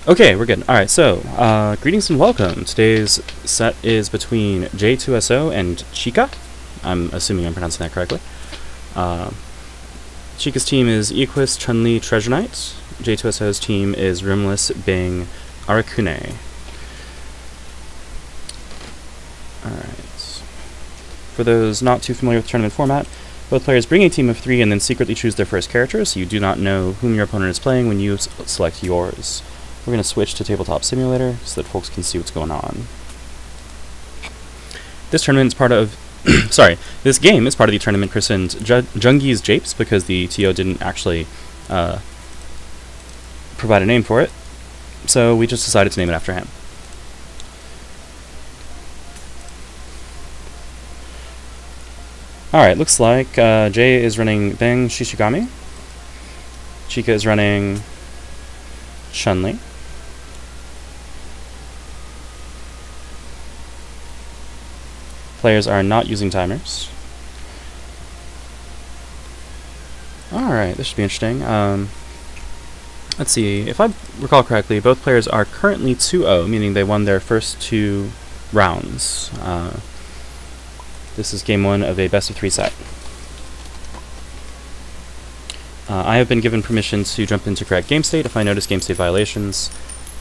Okay, we're good. Alright, so, greetings and welcome. Today's set is between J-2S0 and Chykka. I'm assuming I'm pronouncing that correctly. Chykka's team is Iaquis, Chun-Li, Treasure Knight. J-2S0's team is Remiliss, Bing, Arakune. Alright. For those not too familiar with tournament format, both players bring a team of 3 and then secretly choose their first character, so you do not know whom your opponent is playing when you select yours. We're going to switch to Tabletop Simulator so that folks can see what's going on. This tournament is part of... sorry, this game is part of the tournament christened Jungy's Japes because the TO didn't actually provide a name for it, so we just decided to name it after him. Alright, looks like Jay is running Bing Shishigami. Chykka is running Chun-Li. Players are not using timers. Alright, this should be interesting. Let's see, if I recall correctly, both players are currently 2-0, meaning they won their first 2 rounds. This is game 1 of a best-of-3 set. I have been given permission to jump into correct game state if I notice game state violations.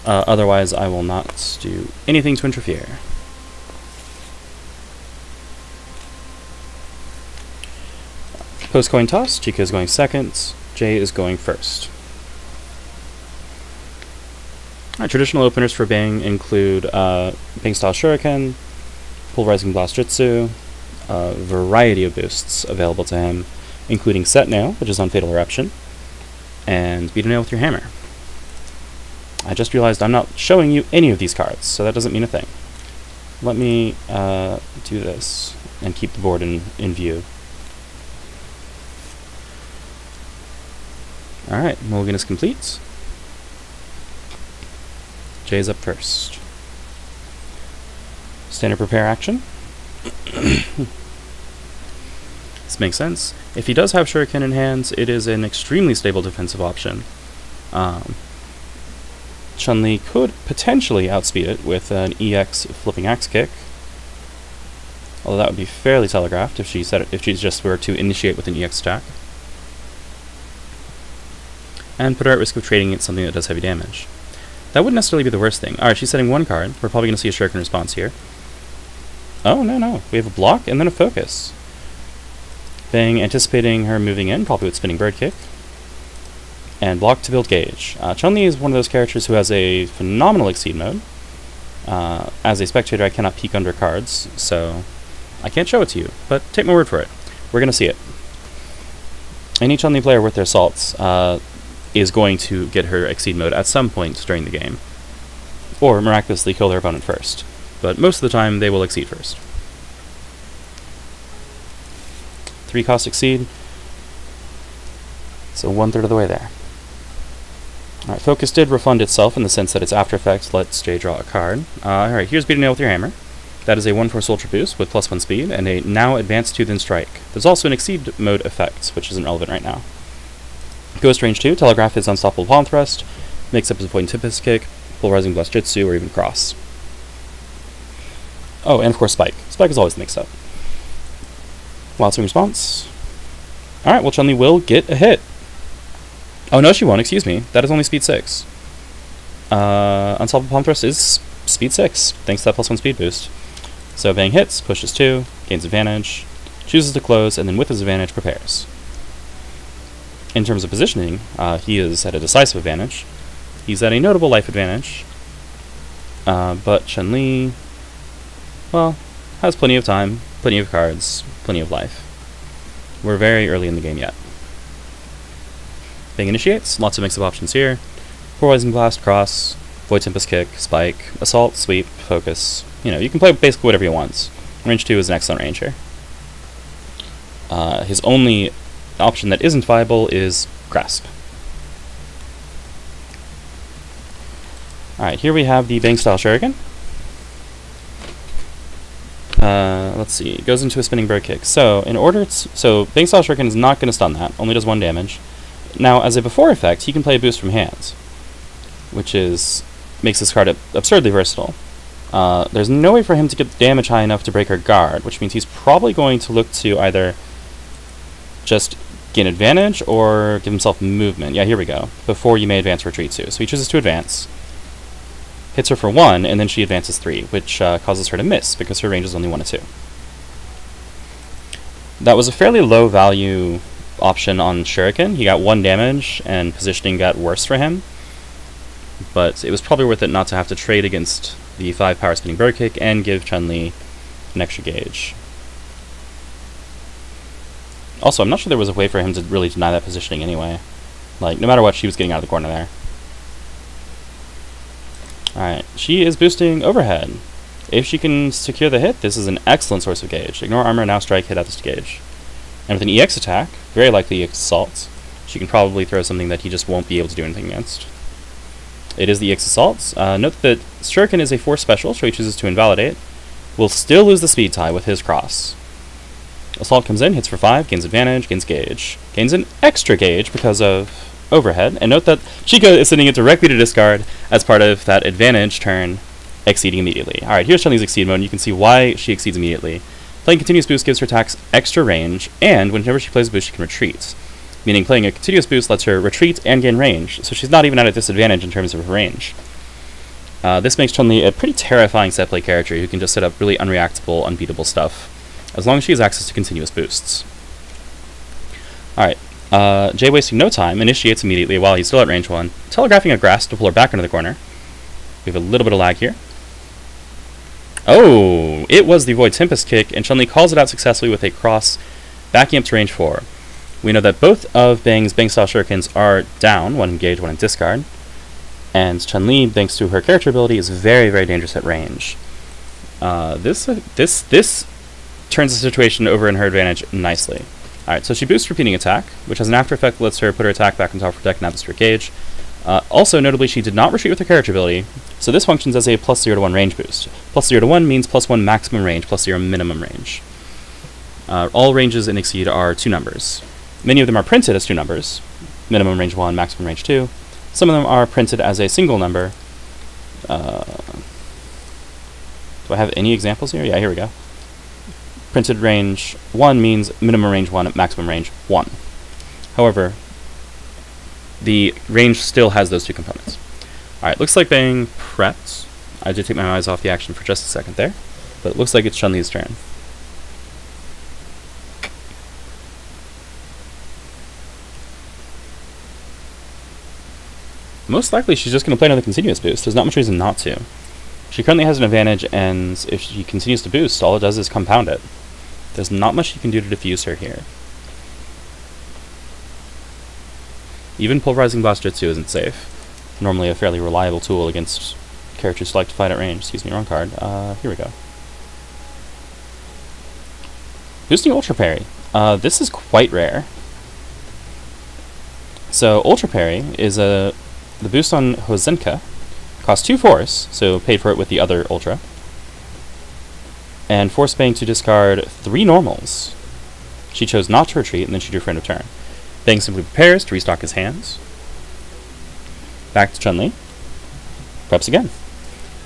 Otherwise, I will not do anything to interfere. Post coin toss, Chykka is going second, Jay is going first. Traditional openers for Bing include Bing style Shuriken, Pulverizing Blast Jutsu, a variety of boosts available to him, including Set Nail, which is on Fatal Eruption, and Beat a Nail with your hammer. I just realized I'm not showing you any of these cards, so that doesn't mean a thing. Let me do this and keep the board in view. Alright, mulligan is complete. Jay's up first. Standard prepare action. This makes sense. If he does have Shuriken in hand, it is an extremely stable defensive option. Chun-Li could potentially outspeed it with an EX flipping axe kick, although that would be fairly telegraphed if she just were to initiate with an EX attack. And put her at risk of trading it something that does heavy damage. That wouldn't necessarily be the worst thing. Alright, she's setting 1 card. We're probably going to see a Shuriken response here. Oh, no. We have a block and then a focus. Bing anticipating her moving in, probably with Spinning Bird Kick. And block to build gauge. Chun-Li is one of those characters who has a phenomenal Exceed mode. As a spectator, I cannot peek under cards, so I can't show it to you, but take my word for it. We're going to see it. Any Chun-Li player worth their salts is going to get her Exceed mode at some point during the game, or miraculously kill their opponent first. But most of the time, they will Exceed first. 3 cost Exceed, so 1/3 of the way there. Alright, Focus did refund itself in the sense that its after effect lets Jay draw a card. Alright, here's Beat a Nail with your hammer. That is a 1/4 Ultra boost with +1 speed, and a now advance 2 then strike. There's also an Exceed mode effect, which isn't relevant right now. Ghost range 2, Telegraph is unstoppable palm thrust, makes up as a point Tempest kick, Pulverizing Blast Jutsu, or even cross. Oh, and of course Spike. Spike is always mixed up. Wild Swing response. Alright, well Chun-Li will get a hit. Oh no, she won't, excuse me. That is only speed 6. Unstoppable palm thrust is speed 6, thanks to that +1 speed boost. So Bang hits, pushes 2, gains advantage, chooses to close, and then with his advantage prepares. In terms of positioning, he is at a decisive advantage. He's at a notable life advantage. But Chun-Li, well, has plenty of time, plenty of cards, plenty of life. We're very early in the game yet. Bing initiates, lots of mix of options here. Pulverizing Blast, Cross, Void Tempest Kick, Spike, Assault, Sweep, Focus. You know, you can play basically whatever you want. Range 2 is an excellent range here. His only option that isn't viable is Grasp. Alright, here we have the Bang style Shuriken. Let's see, it goes into a Spinning Bird Kick. So, Bang style Shuriken is not going to stun that, only does 1 damage. Now, as a before effect, he can play a boost from hand, which is makes this card absurdly versatile. There's no way for him to get the damage high enough to break her guard, which means he's probably going to look to either just gain advantage or give himself movement. Yeah, here we go. Before you may advance or retreat to. So he chooses to advance, hits her for 1, and then she advances 3, which causes her to miss because her range is only 1 and 2. That was a fairly low value option on Shuriken. He got 1 damage, and positioning got worse for him. But it was probably worth it not to have to trade against the 5 power spinning bird kick and give Chun-Li an extra gauge. Also, I'm not sure there was a way for him to really deny that positioning anyway. Like, no matter what, she was getting out of the corner there. Alright, she is boosting overhead. If she can secure the hit, this is an excellent source of gauge. Ignore armor, now strike, hit at this gauge. And with an EX attack, very likely EX assault, she can probably throw something that he just won't be able to do anything against. It is the EX assault. Note that Shuriken is a force special, so he chooses to invalidate. Will still lose the speed tie with his cross. Assault comes in, hits for 5, gains advantage, gains gauge. Gains an extra gauge because of overhead. And note that Chykka is sending it directly to discard as part of that advantage turn, exceeding immediately. Alright, here's Chun-Li's exceed mode, and you can see why she exceeds immediately. Playing continuous boost gives her attacks extra range, and whenever she plays a boost she can retreat. Meaning playing a continuous boost lets her retreat and gain range, so she's not even at a disadvantage in terms of her range. This makes Chun-Li a pretty terrifying set play character who can just set up really unreactable, unbeatable stuff, as long as she has access to continuous boosts. Alright, Jay, wasting no time, initiates immediately while he's still at range 1, telegraphing a grass to pull her back into the corner. We have a little bit of lag here. Oh, it was the Void Tempest kick, and Chun-Li calls it out successfully with a cross, backing up to range 4. We know that both of Bang's Bang-style shurikens are down, 1 engage, 1 in discard, and Chun-Li, thanks to her character ability, is very, very dangerous at range. This turns the situation over in her advantage nicely. Alright, so she boosts repeating attack, which has an after effect that lets her put her attack back on top of her deck and atmospheric gauge. Also, notably, she did not retreat with her character ability, so this functions as a +0 to 1 range boost. +0 to 1 means +1 maximum range, +0 minimum range. All ranges in Exceed are 2 numbers. Many of them are printed as 2 numbers, minimum range 1, maximum range 2. Some of them are printed as a single number. Do I have any examples here? Yeah, here we go. Printed range 1 means minimum range 1, maximum range 1. However, the range still has those 2 components. Alright, looks like Bang prepped. I did take my eyes off the action for just a second there, but it looks like it's Chun-Li's turn. Most likely she's just going to play another continuous boost. There's not much reason not to. She currently has an advantage, and if she continues to boost, all it does is compound it. There's not much you can do to defuse her here. Even Pulverizing Blast Jutsu isn't safe. Normally a fairly reliable tool against characters who like to fight at range. Excuse me, wrong card. Here we go. Boosting Ultra Parry. This is quite rare. So Ultra Parry is the boost on Hozenka. Costs 2 force, so paid for it with the other Ultra. And force Bang to discard 3 normals. She chose not to retreat, and then she drew Friend of Turn. Bang simply prepares to restock his hands. Back to Chun-Li. Preps again.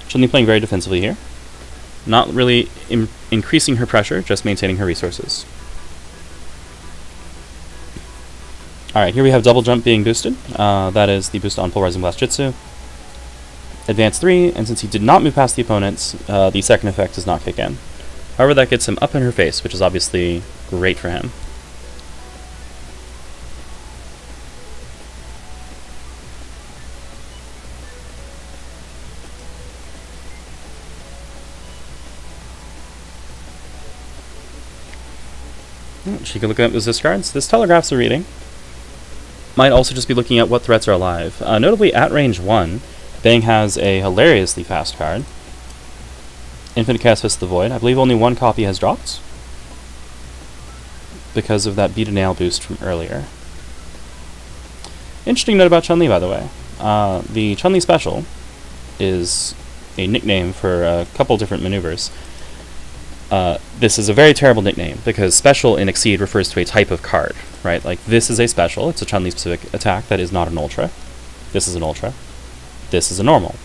Chun-Li playing very defensively here. Not really increasing her pressure, just maintaining her resources. Alright, here we have double jump being boosted. That is the boost on Pulverizing Blast Jutsu. Advance 3, and since he did not move past the opponents, the second effect does not kick in. However, that gets him up in her face, which is obviously great for him. She can look at those discards. This telegraphs a reading. Might also just be looking at what threats are alive. Notably, at range 1, Bang has a hilariously fast card. Infinite Cast Fist of the Void. I believe only 1 copy has dropped, because of that Beat a Nail boost from earlier. Interesting note about Chun-Li, by the way. The Chun-Li special is a nickname for a couple different maneuvers. This is a very terrible nickname, because special in Exceed refers to a type of card, right? Like, this is a special, it's a Chun-Li specific attack that is not an ultra. This is an ultra. This is a normal.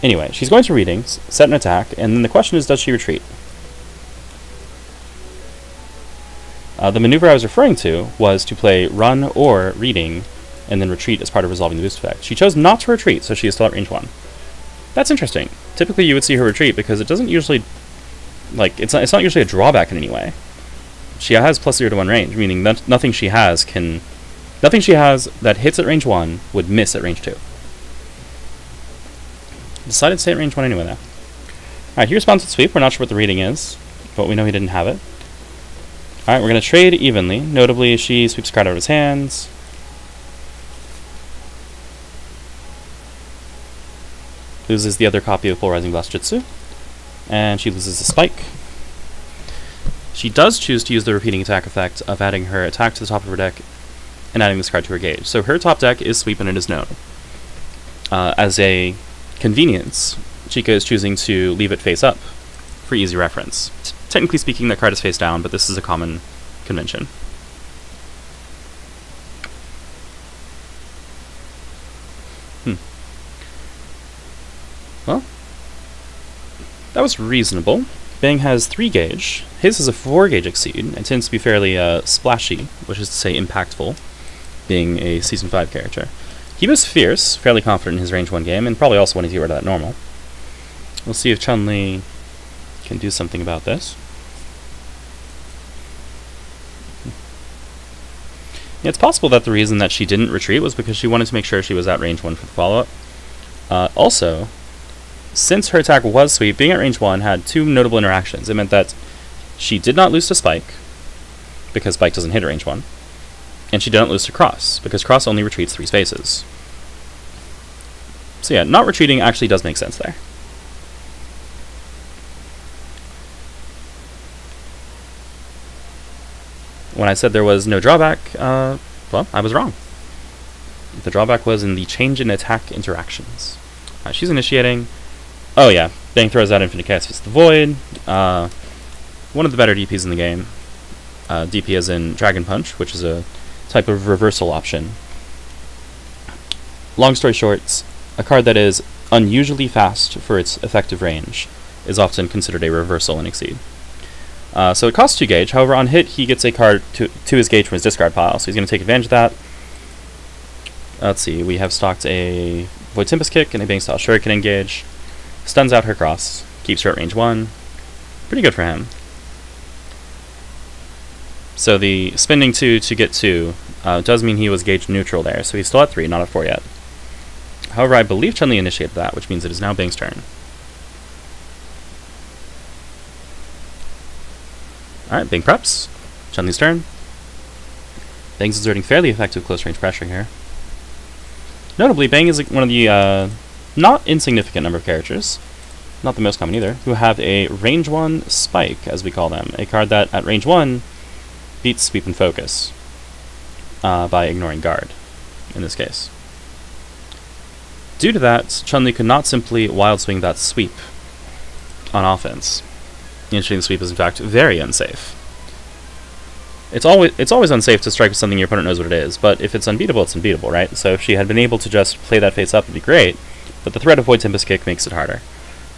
Anyway, she's going to readings, set an attack, and then the question is, does she retreat? The maneuver I was referring to was to play run or reading, and then retreat as part of resolving the boost effect. She chose not to retreat, so she is still at range 1. That's interesting. Typically you would see her retreat because it doesn't usually, like, it's not usually a drawback in any way. She has plus 0 to 1 range, meaning that nothing she has that hits at range 1 would miss at range 2. Decided to stay at range 1 anyway, though. Alright, he responds with sweep. We're not sure what the reading is, but we know he didn't have it. Alright, we're going to trade evenly. Notably, she sweeps a card out of his hands. Loses the other copy of Polarizing Blast Jutsu. And she loses the spike. She does choose to use the repeating attack effect of adding her attack to the top of her deck and adding this card to her gauge. So her top deck is sweep and it is known. As a convenience, Chykka is choosing to leave it face up for easy reference. Technically speaking, that card is face down, but this is a common convention. Well, that was reasonable. Bang has 3 gauge. His is a 4 gauge exceed, and tends to be fairly splashy, which is to say impactful, being a Season 5 character. He was fierce, fairly confident in his range 1 game, and probably also wanted to get rid of that normal. We'll see if Chun-Li can do something about this. Yeah, it's possible that the reason that she didn't retreat was because she wanted to make sure she was at range 1 for the follow-up. Also, since her attack was sweep, being at range 1 had 2 notable interactions. It meant that she did not lose to spike, because spike doesn't hit at range 1, and she didn't lose to cross, because cross only retreats 3 spaces. So yeah, not retreating actually does make sense there. When I said there was no drawback, well, I was wrong. The drawback was in the change in attack interactions. She's initiating. Oh yeah, Bang throws out Infinite Chaos to the Void. One of the better DPs in the game. DP as in Dragon Punch, which is a type of reversal option. Long story short, a card that is unusually fast for its effective range is often considered a reversal in Exceed. So it costs 2 gauge, however on hit he gets a card to his gauge from his discard pile, so he's going to take advantage of that. Let's see, we have stocked a Void Tempest Kick and a Bang Style Shuriken engage. Stuns out her cross, keeps her at range 1. Pretty good for him. So the spending 2 to get 2 does mean he was gauge neutral there, so he's still at 3, not at 4 yet. However, I believe Chun-Li initiated that, which means it is now Bang's turn. Alright, Bang preps. Chun-Li's turn. Bang's exerting fairly effective close-range pressure here. Notably, Bang is one of the not insignificant number of characters, not the most common either, who have a range 1 spike, as we call them. A card that, at range 1, beats Sweep and Focus by ignoring guard, in this case. Due to that, Chun-Li could not simply wild swing that sweep on offense. Initiating the sweep is in fact very unsafe. It's always unsafe to strike with something your opponent knows what it is, but if it's unbeatable, it's unbeatable, right? So if she had been able to just play that face up, it'd be great, but the threat of Void Tempest Kick makes it harder.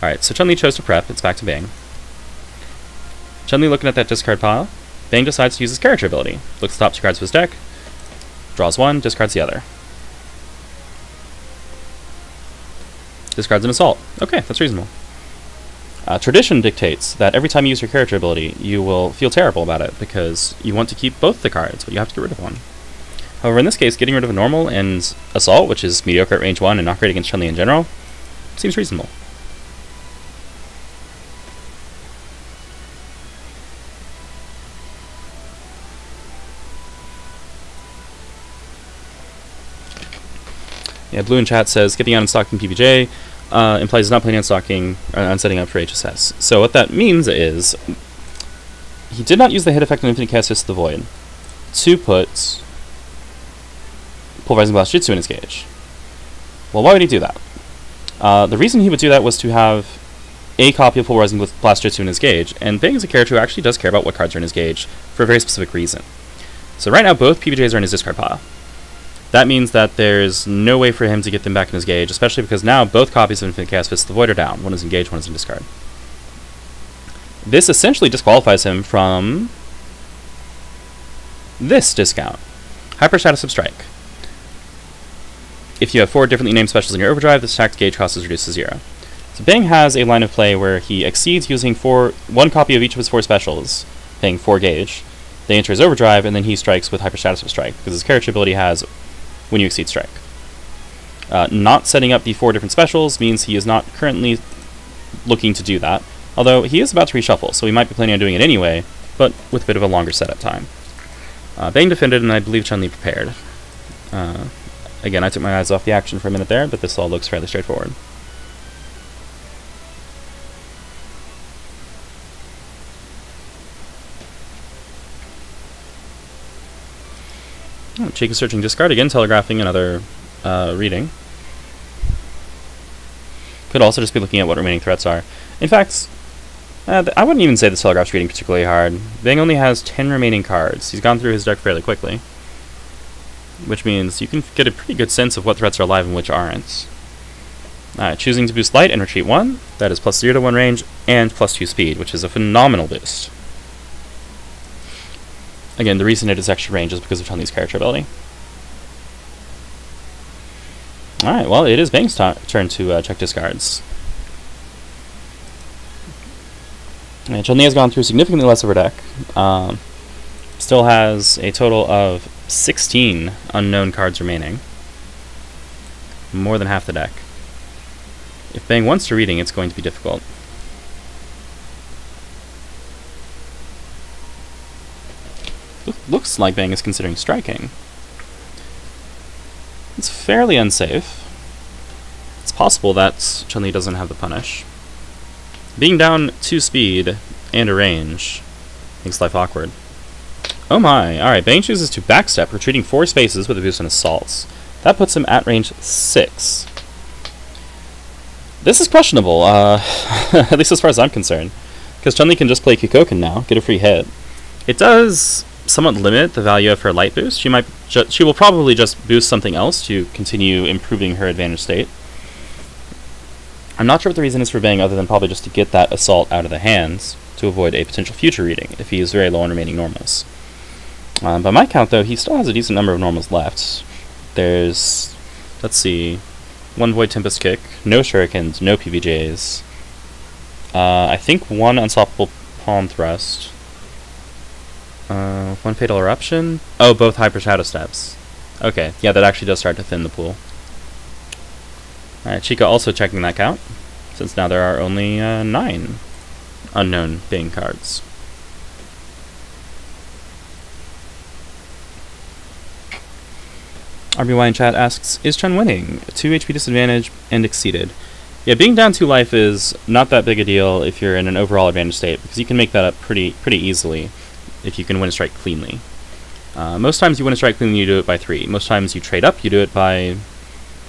Alright, so Chun-Li chose to prep, it's back to Bang. Chun-Li looking at that discard pile, Bang decides to use his character ability. Looks at the top 2 cards of his deck, draws 1, discards the other. Discards an Assault. Okay, that's reasonable. Tradition dictates that every time you use your character ability, you will feel terrible about it, because you want to keep both the cards, but you have to get rid of one. However, in this case, getting rid of a normal and Assault, which is mediocre at range 1 and not great against Chun-Li in general, seems reasonable. Yeah, Blue in chat says, getting out and stocking PBJ implies not planning on stocking on setting up for HSS. So what that means is he did not use the hit effect on Infinite Chaos to the Void to put Pulverizing Blast Jutsu in his gauge. Well, why would he do that? The reason he would do that was to have a copy of Pulverizing Blast Jutsu in his gauge, and Bang is a character who actually does care about what cards are in his gauge for a very specific reason. So right now both PBJs are in his discard pile. That means that there's no way for him to get them back in his gauge, especially because now both copies of Infinite Chaos Fist of the Void are down. One is in gauge, one is in discard. This essentially disqualifies him from this discount. Hyperstatus of Strike. If you have 4 differently named specials in your overdrive, this attack's gauge cost is reduced to 0. So Bang has a line of play where he exceeds using 1 copy of each of his 4 specials, paying 4 gauge. They enter his overdrive, and then he strikes with Hyperstatus of Strike, because his character ability has when you exceed strike. Not setting up the 4 different specials means he is not currently looking to do that, although he is about to reshuffle, so he might be planning on doing it anyway, but with a bit of a longer setup time. Bang defended, and I believe Chun-Li prepared. Again, I took my eyes off the action for a minute there, but this all looks fairly straightforward. Oh, Chykka searching discard again, telegraphing another reading. Could also just be looking at what remaining threats are. In fact, I wouldn't even say this telegraph's reading particularly hard. Bang only has 10 remaining cards. He's gone through his deck fairly quickly, which means you can get a pretty good sense of what threats are alive and which aren't. Choosing to boost light and retreat 1, that is +0 to 1 range and +2 speed, which is a phenomenal boost. Again, the reason it is extra range is because of Chun-Li's character ability. Alright, well, it is Bang's turn to check discards. Chun-Li has gone through significantly less of her deck. Still has a total of 16 unknown cards remaining. More than half the deck. If Bang wants to reading, it's going to be difficult. Looks like Bang is considering striking. It's fairly unsafe. It's possible that Chun-Li doesn't have the punish. Being down 2 speed and a range makes life awkward. Oh my, alright, Bang chooses to backstep, retreating 4 spaces with a boost on assaults. That puts him at range 6. This is questionable, at least as far as I'm concerned, because Chun-Li can just play Kikoken now, get a free hit. It does somewhat limit the value of her light boost. She will probably just boost something else to continue improving her advantage state. I'm not sure what the reason is for Bang other than probably just to get that assault out of the hands to avoid a potential future reading if he is very low on remaining normals. By my count, though, he still has a decent number of normals left. There's, let's see, 1 Void Tempest Kick, no Shurikens, no PBJs. I think 1 Unstoppable Palm Thrust. 1 Fatal Eruption. Oh, both Hyper Shadow Steps. Okay, yeah, that actually does start to thin the pool. Alright, Chykka also checking that count, since now there are only 9 unknown Bang cards. RBY in chat asks, is Chun winning? 2 HP disadvantage and exceeded. Yeah, being down 2 life is not that big a deal if you're in an overall advantage state, because you can make that up pretty easily if you can win a strike cleanly. Most times you win a strike cleanly, you do it by 3. Most times you trade up, you do it by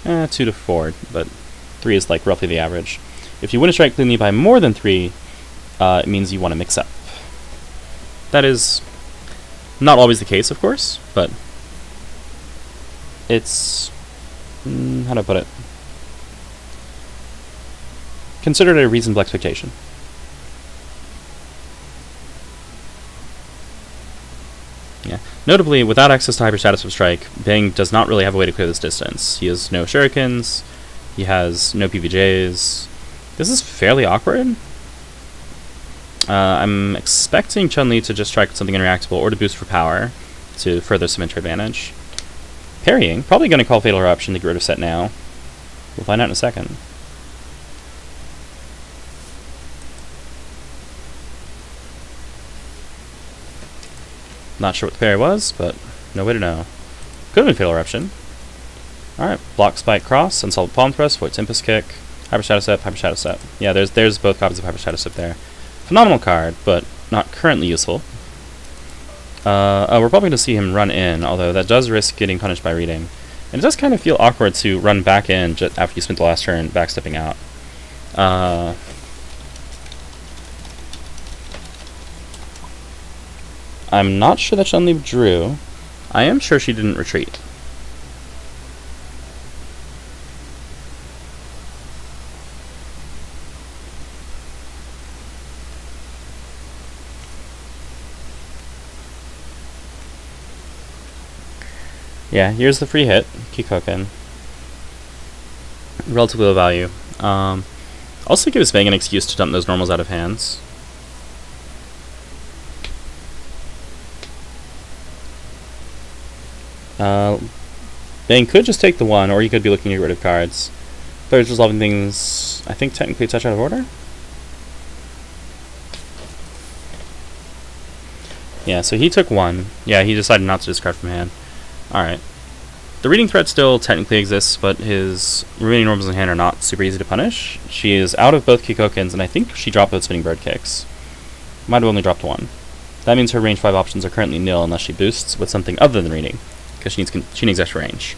2 to 4, but 3 is like roughly the average. If you win a strike cleanly by more than 3, it means you want to mix up. That is not always the case, of course, but it's, how do I put it? Considered a reasonable expectation. Yeah. Notably, without access to Hyperstatus of Strike, Bang does not really have a way to clear this distance. He has no Shurikens, he has no PVJs. This is fairly awkward. I'm expecting Chun-Li to just strike something interactable or to boost for power to further cement her advantage. Parrying, probably going to call Fatal Eruption to get rid of Set now. We'll find out in a second. Not sure what the parry was, but no way to know. Could have been Fatal Eruption. Alright, Block, Spike, Cross, Unsolved Palm Thrust, Void Tempest Kick, Hyper Shadow Step, Hyper Shadow Step. Yeah, there's both copies of Hyper Shadow Step there. Phenomenal card, but not currently useful. We're probably going to see him run in, although that does risk getting punished by reading. And it does kind of feel awkward to run back in just after you spent the last turn backstepping out. I'm not sure that Chun-Li drew. I am sure she didn't retreat. Yeah, here's the free hit, Kikoken. Relatively low value. Also gives Bang an excuse to dump those normals out of hands. Bang could just take the one, or he could be looking to get rid of cards. Players resolving things, I think technically touch out of order? Yeah, so he took one. Yeah, he decided not to discard from hand. Alright. The reading threat still technically exists, but his remaining normals in hand are not super easy to punish. She is out of both Kikokens, and I think she dropped both spinning bird kicks. Might have only dropped one. That means her range 5 options are currently nil unless she boosts with something other than reading, because she needs extra range.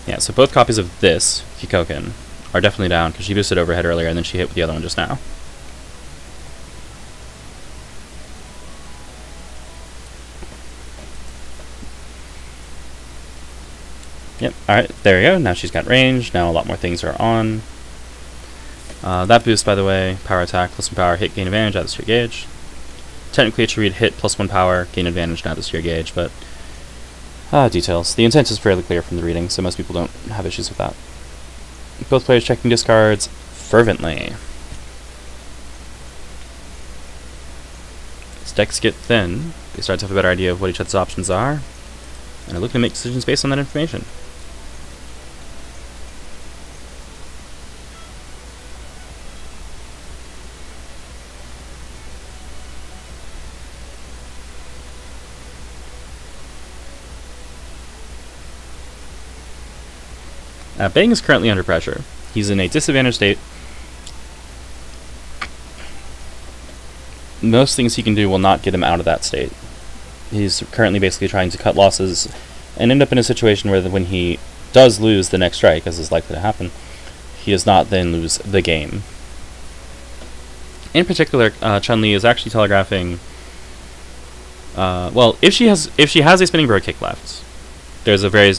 Yeah, so both copies of this Kikoken are definitely down, because she boosted overhead earlier, and then she hit with the other one just now. Yep, alright, there we go. Now she's got range. Now a lot more things are on. That boost, by the way, power attack, +1 power, hit, gain advantage, add this to your gauge. Technically it should read hit, +1 power, gain advantage, add this to your gauge, but details. The intent is fairly clear from the reading, so most people don't have issues with that. Both players checking discards fervently. As decks get thin, they start to have a better idea of what each other's options are, and are looking to make decisions based on that information. Bang is currently under pressure. He's in a disadvantaged state. Most things he can do will not get him out of that state. He's currently basically trying to cut losses and end up in a situation where when he does lose the next strike, as is likely to happen, he does not then lose the game. In particular, Chun-Li is actually telegraphing. Well, if she has a spinning bird kick left, there's a very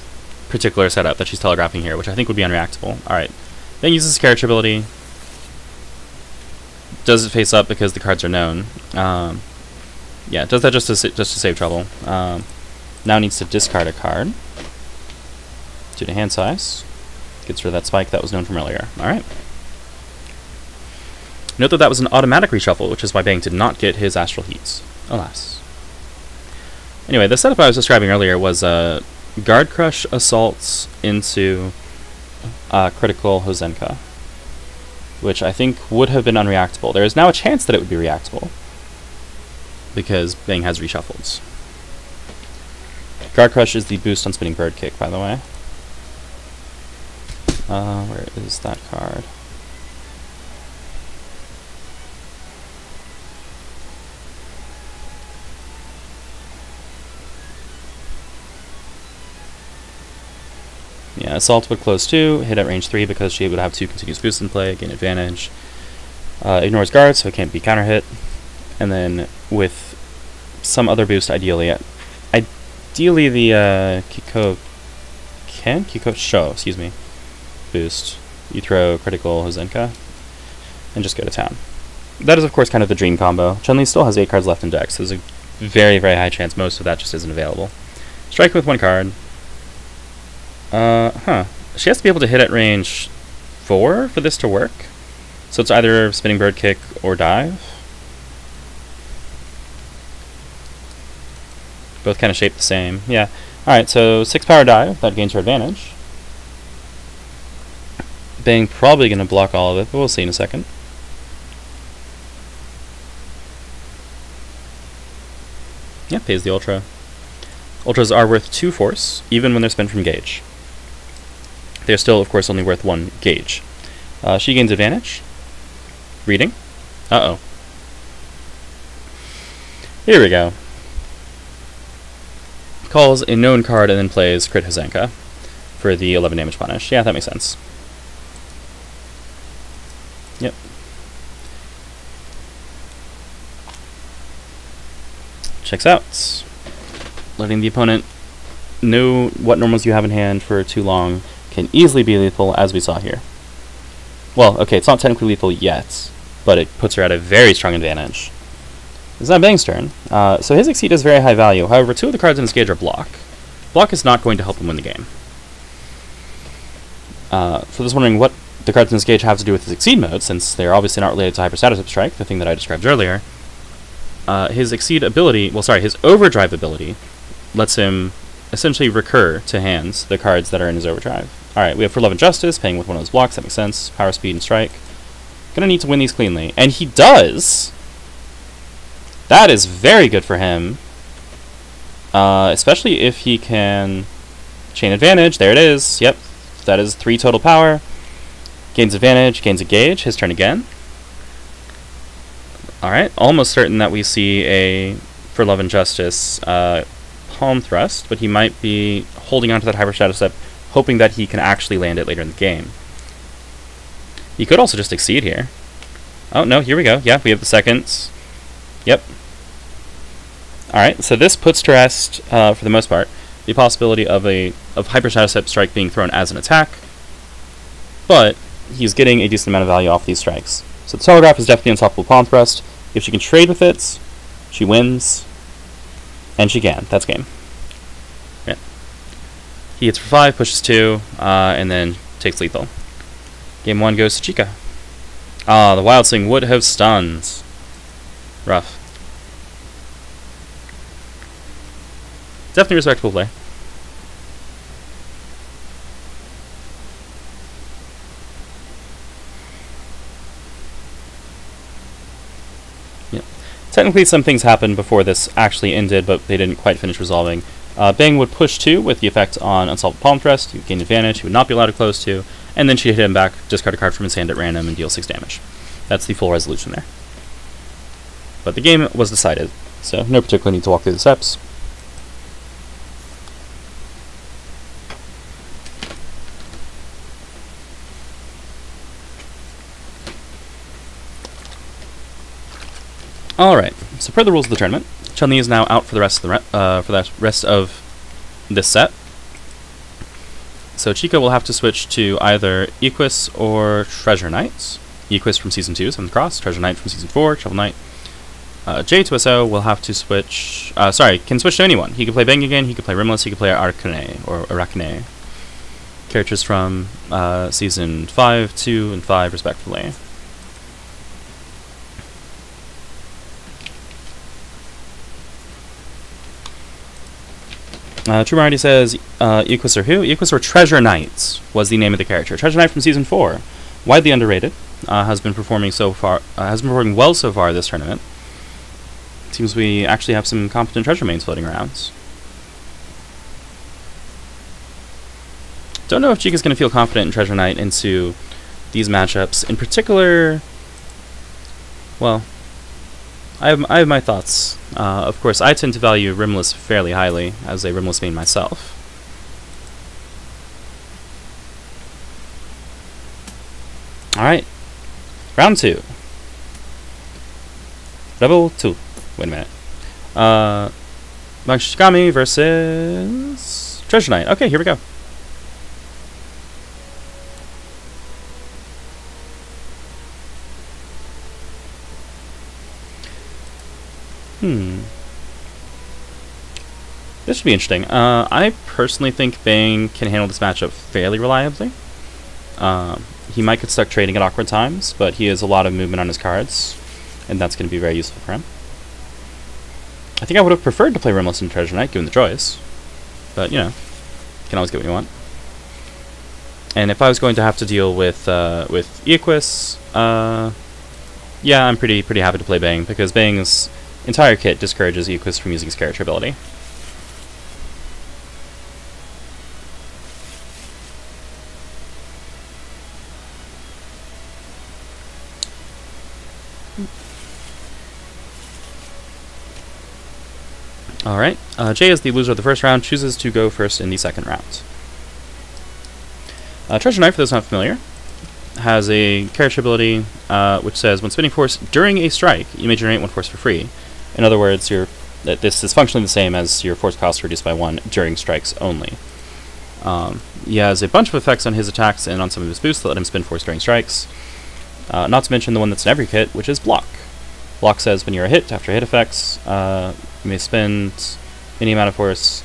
particular setup that she's telegraphing here, which I think would be unreactable. Alright. Then uses character ability. Does it face up because the cards are known. Yeah, does that just to save trouble. Now needs to discard a card due to hand size. Gets rid of that spike that was known from earlier. Alright. Note that that was an automatic reshuffle, which is why Bang did not get his Astral Heats. Alas. Anyway, the setup I was describing earlier was Guard Crush assaults into critical Hozenka, which I think would have been unreactable. There is now a chance that it would be reactable, because Bang has reshuffles. Guard Crush is the boost on spinning bird kick, by the way. Where is that card? Yeah, Assault would close 2, hit at range 3 because she would have 2 continuous boosts in play, gain advantage. Ignores guard, so it can't be counter hit. And then with some other boost, ideally the Kikosho, excuse me, boost, you throw critical Hozenka and just go to town. That is, of course, kind of the dream combo. Chun-Li still has 8 cards left in deck, so there's a very, very high chance most of that just isn't available. Strike with 1 card. She has to be able to hit at range 4 for this to work. So it's either spinning bird kick or dive. Both kind of shape the same. Yeah. Alright, so 6 power dive. That gains her advantage. Bang probably going to block all of it, but we'll see in a second. Yeah, pays the Ultra. Ultras are worth 2 force, even when they're spent from gauge. They're still, of course, only worth 1 gauge. She gains advantage. Reading. Uh-oh. Here we go. Calls a known card and then plays Crit Hozenka for the 11 damage punish. Yeah, that makes sense. Yep. Checks out. Letting the opponent know what normals you have in hand for too long can easily be lethal, as we saw here. Well, okay, it's not technically lethal yet, but it puts her at a very strong advantage. It's not Bang's turn. So his Exceed is very high value. However, 2 of the cards in his gauge are block. Block is not going to help him win the game. For those wondering what the cards in this gauge have to do with his Exceed mode, since they're obviously not related to Hyperstatus Strike, the thing that I described earlier, his Exceed ability, his Overdrive ability lets him essentially recur to hands the cards that are in his Overdrive. Alright, we have For Love and Justice, paying with one of those blocks, that makes sense. Power, Speed, and Strike. Gonna need to win these cleanly. And he does! That is very good for him. Especially if he can Chain Advantage. There it is. Yep. That is 3 total power. Gains advantage, gains a gauge. His turn again. Alright, almost certain that we see a For Love and Justice palm thrust, but he might be holding onto that Hyperstatus Step, hoping that he can actually land it later in the game. He could also just Exceed here. Oh, no, here we go. Yeah, we have the seconds. Yep. Alright, so this puts to rest, for the most part, the possibility of Hyperstatus Step Strike being thrown as an attack, but he's getting a decent amount of value off these strikes. So the Telegraph is definitely unstoppable palm thrust. If she can trade with it, she wins, and she can. That's game. Yeah. He hits for 5, pushes 2, and then takes lethal. Game 1 goes to Chykka. Ah, the Wild Swing would have stunned. Rough. Definitely respectable play. Yep. Technically, some things happened before this actually ended, but they didn't quite finish resolving. Bang would push 2 with the effect on Unsolved Palm Thrust. He would gain advantage. He would not be allowed to close 2. And then she'd hit him back, discard a card from his hand at random, and deal 6 damage. That's the full resolution there. But the game was decided, so no particular need to walk through the steps. Alright, so per the rules of the tournament, Chun-Li is now out for the rest of this set. So Chykka will have to switch to either Iaquis or Treasure Knight. Iaquis from Season 2, 7th Cross, Treasure Knight from Season 4, Shovel Knight. J-2S0 will have to switch... can switch to anyone. He could play Bang again, he could play Remiliss, he could play Arakune, or Arakune. Characters from Season 5, 2, and 5, respectively. True Marty says, Iaquis or who? Iaquis or Treasure Knight was the name of the character. Treasure Knight from Season 4. Widely underrated. Has been performing well so far this tournament. Seems we actually have some competent treasure mains floating around. Don't know if Chykka's going to feel confident in Treasure Knight into these matchups. In particular, well, I have my thoughts. Of course, I tend to value Remiliss fairly highly, as a Remiliss main myself. Alright. Round 2. Level 2. Wait a minute. Shishigami versus Treasure Knight. Okay, here we go. This should be interesting. I personally think Bang can handle this matchup fairly reliably. He might get stuck trading at awkward times, but he has a lot of movement on his cards, and that's going to be very useful for him. I think I would have preferred to play Remiliss and Treasure Knight, given the choice. But, you know, you can always get what you want. And if I was going to have to deal with Iaquis, yeah, I'm pretty happy to play Bang, because Bang's entire kit discourages Iaquis from using his character ability. Alright, Jay, as the loser of the first round, chooses to go first in the second round. Treasure Knight, for those not familiar, has a character ability which says, when spending force during a strike, you may generate 1 force for free. In other words, this is functionally the same as your force cost reduced by 1 during strikes only. He has a bunch of effects on his attacks and on some of his boosts that let him spend force during strikes. Not to mention the one that's in every kit, which is Block. Block says when you're hit, after hit effects, you may spend any amount of force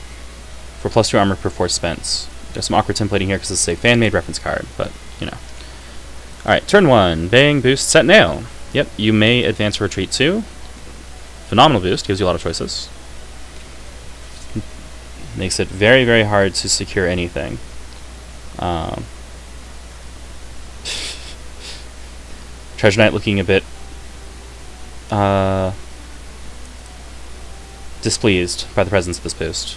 for +2 armor per force spent. There's some awkward templating here because this is a fan-made reference card, but, you know. Alright, turn 1. Bang, boost, set, nail. Yep, you may advance or retreat too. Phenomenal boost, gives you a lot of choices. Makes it very, very hard to secure anything. Treasure Knight looking a bit displeased by the presence of this boost.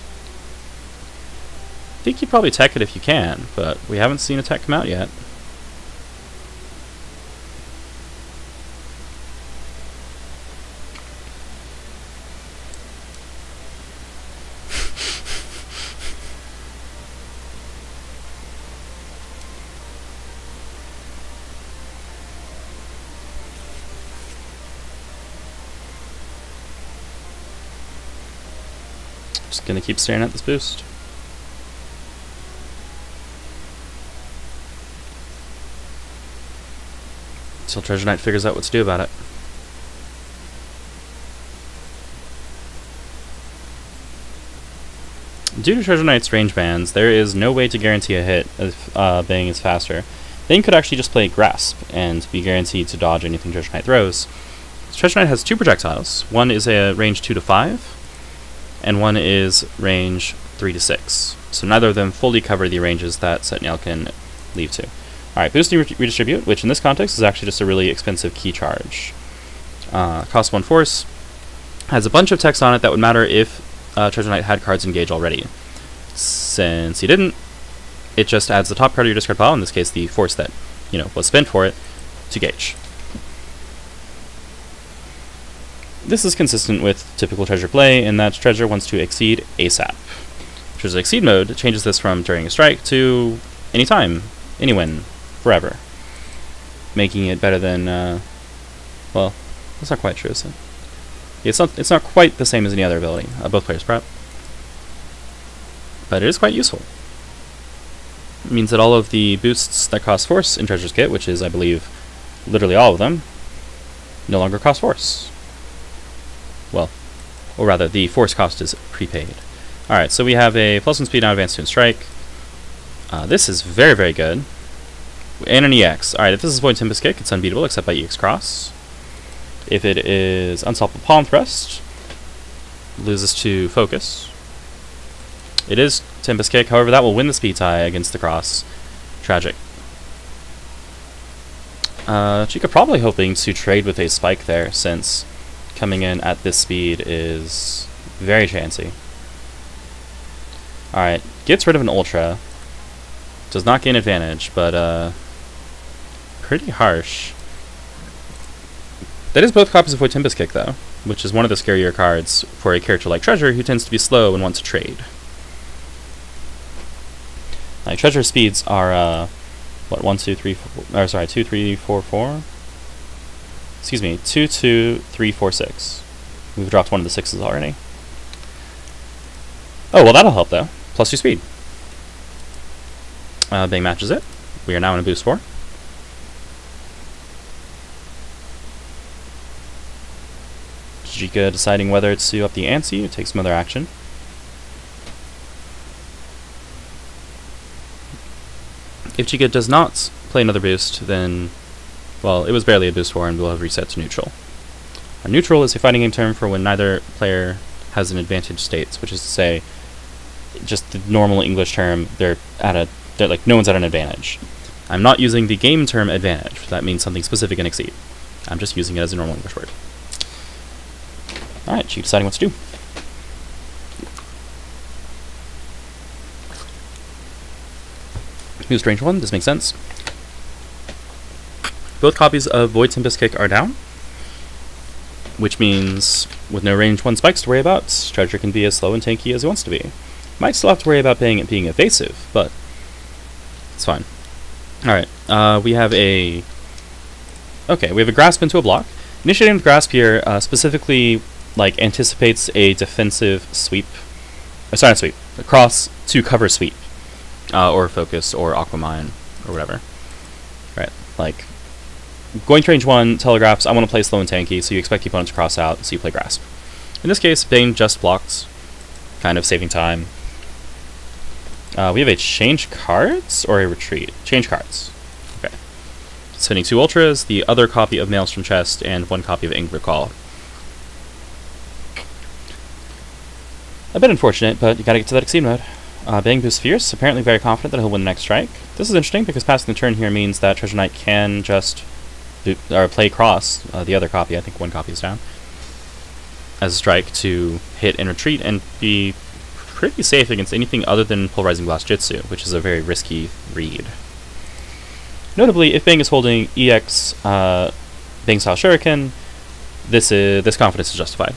I think you probably tech it if you can, but we haven't seen a tech come out yet. Just gonna keep staring at this boost. Until Treasure Knight figures out what to do about it. Due to Treasure Knight's range bans, there is no way to guarantee a hit if Bang is faster. Bang could actually just play Grasp and be guaranteed to dodge anything Treasure Knight throws. Treasure Knight has 2 projectiles. One is a range 2 to 5, and one is range 3 to 6. So neither of them fully cover the ranges that Set Nail can leave to. Alright, Boost and Redistribute, which in this context is actually just a really expensive key charge. Costs 1 force, has a bunch of text on it that would matter if Treasure Knight had cards engage already. Since he didn't, it just adds the top card of your discard pile, in this case the force that, you know, was spent for it, to gauge. This is consistent with typical Treasure play in that Treasure wants to exceed ASAP. Treasure's exceed mode changes this from during a strike to anytime, any win, forever. Making it better than, well, that's not quite true, is it? It's not quite the same as any other ability, both players prep. But it is quite useful. It means that all of the boosts that cost force in Treasure's kit, which is, I believe, literally all of them, no longer cost force. Well, or rather, the force cost is prepaid. Alright, so we have a +1 speed, now advance 2 and strike. This is very, very good. And an EX. Alright, if this is Void Tempest Kick, it's unbeatable except by EX Cross. If it is Unstoppable Palm Thrust, loses to Focus. It is Tempest Kick, however, that will win the speed tie against the Cross. Tragic. Chykka probably hoping to trade with a Spike there, since coming in at this speed is very chancy. Alright, gets rid of an Ultra. Does not gain advantage, but pretty harsh. That is both copies of Void Tempest Kick, though, which is one of the scarier cards for a character like Treasure who tends to be slow and wants to trade. Like, Treasure speeds are, what, 1, 2, 3, 4, or sorry, 2, 3, 4, 4? Excuse me, 2, 2, 3, 4, 6. We've dropped one of the 6s already. Oh, well, that'll help, though. +2 speed. Bang matches it. We are now in a boost 4. Chykka deciding whether to up the ante or take some other action. If Chykka does not play another boost, then, well, it was barely a boost 4 and we'll have reset to neutral. Our neutral is a fighting game term for when neither player has an advantage states, which is to say, just the normal English term, they're like, no one's at an advantage. I'm not using the game term advantage. That means something specific and exceed. I'm just using it as a normal English word. Alright, Chykka deciding what to do. Here's range 1, this makes sense. Both copies of Void Tempest Kick are down, which means with no range 1 spikes to worry about, Treasure can be as slow and tanky as he wants to be. Might still have to worry about being evasive, but it's fine. Alright, we have a Grasp into a block. Initiating with Grasp here specifically like anticipates a defensive sweep, sorry, not sweep, a cross to cover sweep, or focus, or Aquamine, or whatever. Right, like going to range 1 telegraphs, I want to play slow and tanky, so you expect the opponent to cross out, so you play Grasp. In this case, Bane just blocked, kind of saving time. We have a change cards or a retreat? Change cards. Okay. Spending 2 ultras, the other copy of Maelstrom Chest, and 1 copy of Angry Call. A bit unfortunate, but you gotta get to that Exceed mode. Bang boosts Fierce, apparently very confident that he'll win the next strike. This is interesting because passing the turn here means that Treasure Knight can just play cross, the other copy, I think 1 copy is down, as a strike to hit and retreat and be pretty safe against anything other than Pulverizing Blast Jitsu, which is a very risky read. Notably, if Bang is holding EX Bang style Shuriken, this confidence is justified.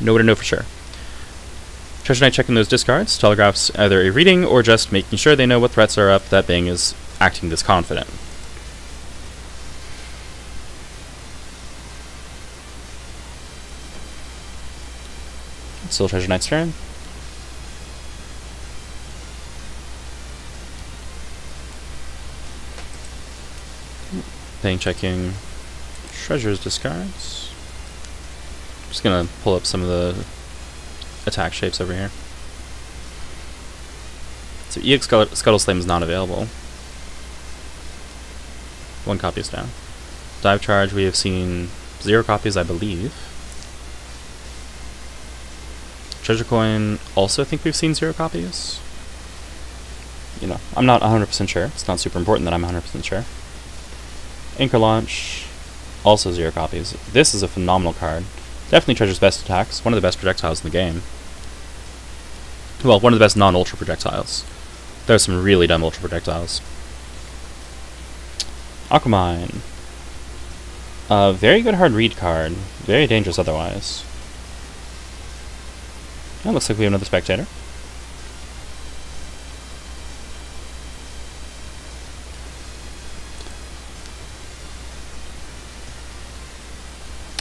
No way to know for sure. Treasure Knight checking those discards telegraphs either a reading or just making sure they know what threats are up that Bang is acting this confident. Still Treasure Knight's turn. Bang checking Treasure's discards. Just gonna pull up some of the attack shapes over here. So EX Scuttle Slam is not available. 1 copy is down. Dive Charge, we have seen 0 copies, I believe. Treasure Coin, also I think we've seen 0 copies. You know, I'm not 100% sure. It's not super important that I'm 100% sure. Anchor Launch, also 0 copies. This is a phenomenal card. Definitely Treasure's best attacks. One of the best projectiles in the game. Well, one of the best non-ultra projectiles. There are some really dumb ultra projectiles. Aquamine. Very good hard read card. Very dangerous otherwise. That looks like we have another Spectator.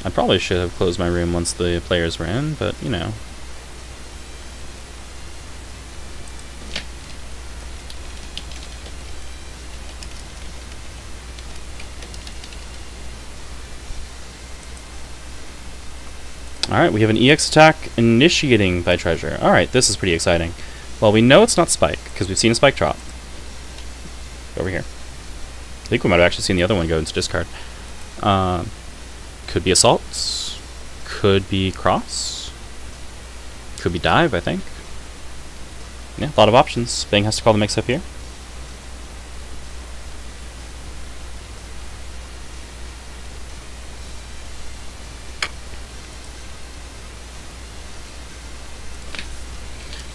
I probably should have closed my room once the players were in, but, you know. Alright, we have an EX attack initiating by Treasure. Alright, this is pretty exciting. Well, we know it's not Spike, because we've seen a Spike drop. Over here. I think we might have actually seen the other one go into discard. Could be Assault. Could be Cross. Could be Dive, I think. Yeah, a lot of options. Bang has to call the mix up here.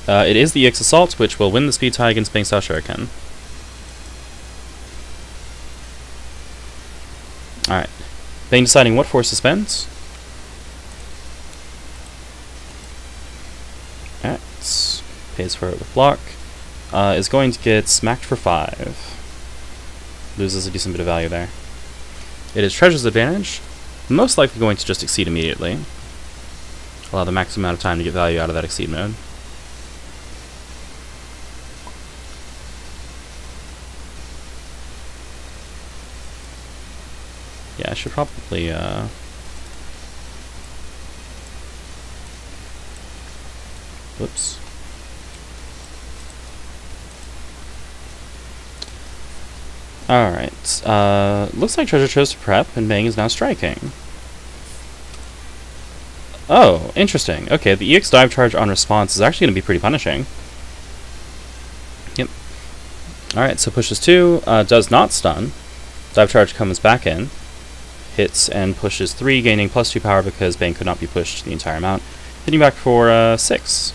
It is the EX Assault, which will win the speed tie against Bang Style Shuriken. Alright. Bang deciding what force to spend. Alright. Pays for it with block. Is going to get smacked for 5. Loses a decent bit of value there. It is Treasure's advantage. Most likely going to just Exceed immediately. Allow the maximum amount of time to get value out of that Exceed mode. Yeah, I should probably, whoops. Alright, looks like Treasure chose to prep, and Bang is now striking. Oh, interesting. Okay, the EX Dive Charge on response is actually going to be pretty punishing. Yep. Alright, so pushes 2, does not stun. Dive Charge comes back in. Hits and pushes 3, gaining +2 power because Bang could not be pushed the entire amount. Hitting back for 6.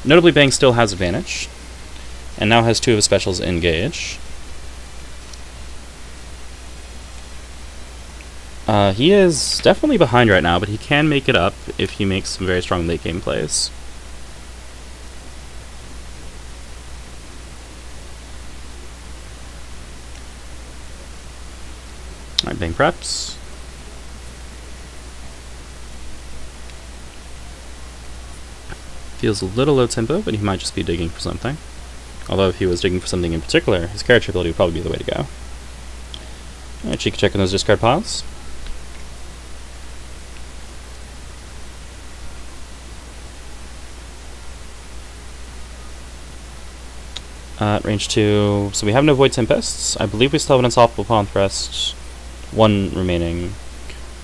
Notably, Bang still has advantage, and now has 2 of his specials engage. He is definitely behind right now, but he can make it up if he makes some very strong late game plays. Alright, Bang preps. Feels a little low tempo, but he might just be digging for something. Although if he was digging for something in particular, his character ability would probably be the way to go. Alright, Chykka checking those discard piles. Range 2. So we have no Void Tempests. I believe we still have an Unstoppable Pawn Thrust. 1 remaining.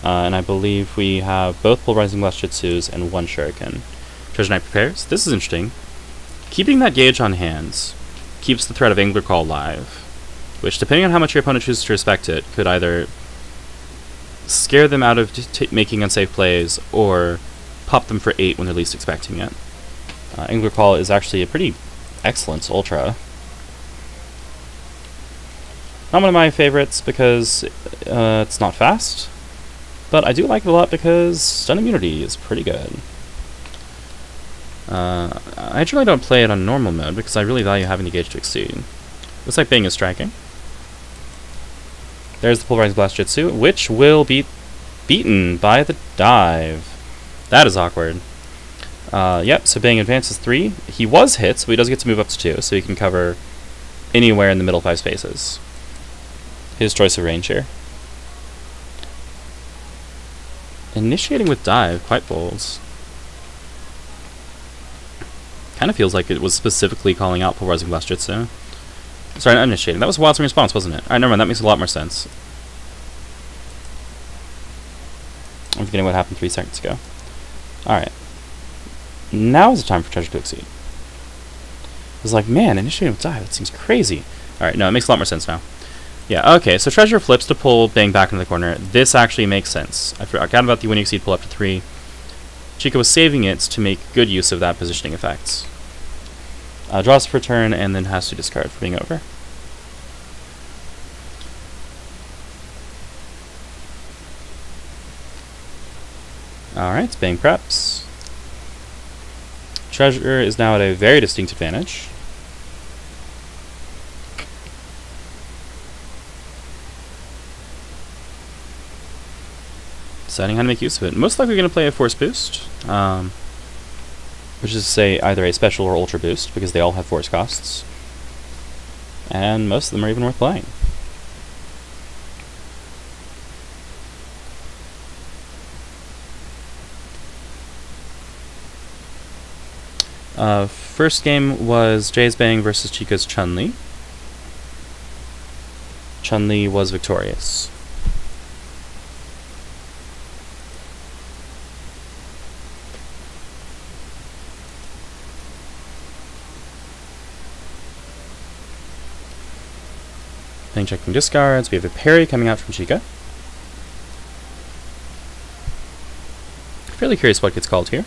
And I believe we have both Polarizing Blast Jutsus and 1 Shuriken. Treasure Knight prepares. This is interesting. Keeping that gauge on hand keeps the threat of Angler Call alive, which, depending on how much your opponent chooses to respect it, could either scare them out of making unsafe plays or pop them for 8 when they're least expecting it. Angler Call is actually a pretty excellent Ultra. Not one of my favorites because it's not fast, but I do like it a lot because stun immunity is pretty good. I generally don't play it on normal mode because I really value having the gauge to exceed. Looks like Bang is striking. There's the Polarizing Blast Jutsu, which will be beaten by the dive. That is awkward. Yep, so Bang advances 3. He was hit, so he does get to move up to 2, so he can cover anywhere in the middle 5 spaces. His choice of range here. Initiating with dive, quite bold. Kind of feels like it was specifically calling out Polarizing Blast Jutsu. Sorry, not initiating. That was a wild swing response, wasn't it? Alright, never mind. That makes a lot more sense. I'm forgetting what happened 3 seconds ago. Alright. Now is the time for Treasure to exceed. I was like, man, initiating with dive, that seems crazy. Alright, no, it makes a lot more sense now. Yeah, okay, so Treasure flips to pull Bang back into the corner. This actually makes sense. I forgot about the when you exceed pull up to 3. Chykka was saving it to make good use of that positioning effect. Draws for turn and then has to discard for being over. Alright, Bang preps. Treasure is now at a very distinct advantage. Deciding how to make use of it. Most likely going to play a Force Boost, which is to say either a Special or Ultra Boost, because they all have Force costs. And most of them are even worth playing. First game was Jay's Bang versus Chykka's Chun-Li. Chun-Li was victorious. Playing checking discards. We have a parry coming out from Chykka. Fairly curious what gets called here.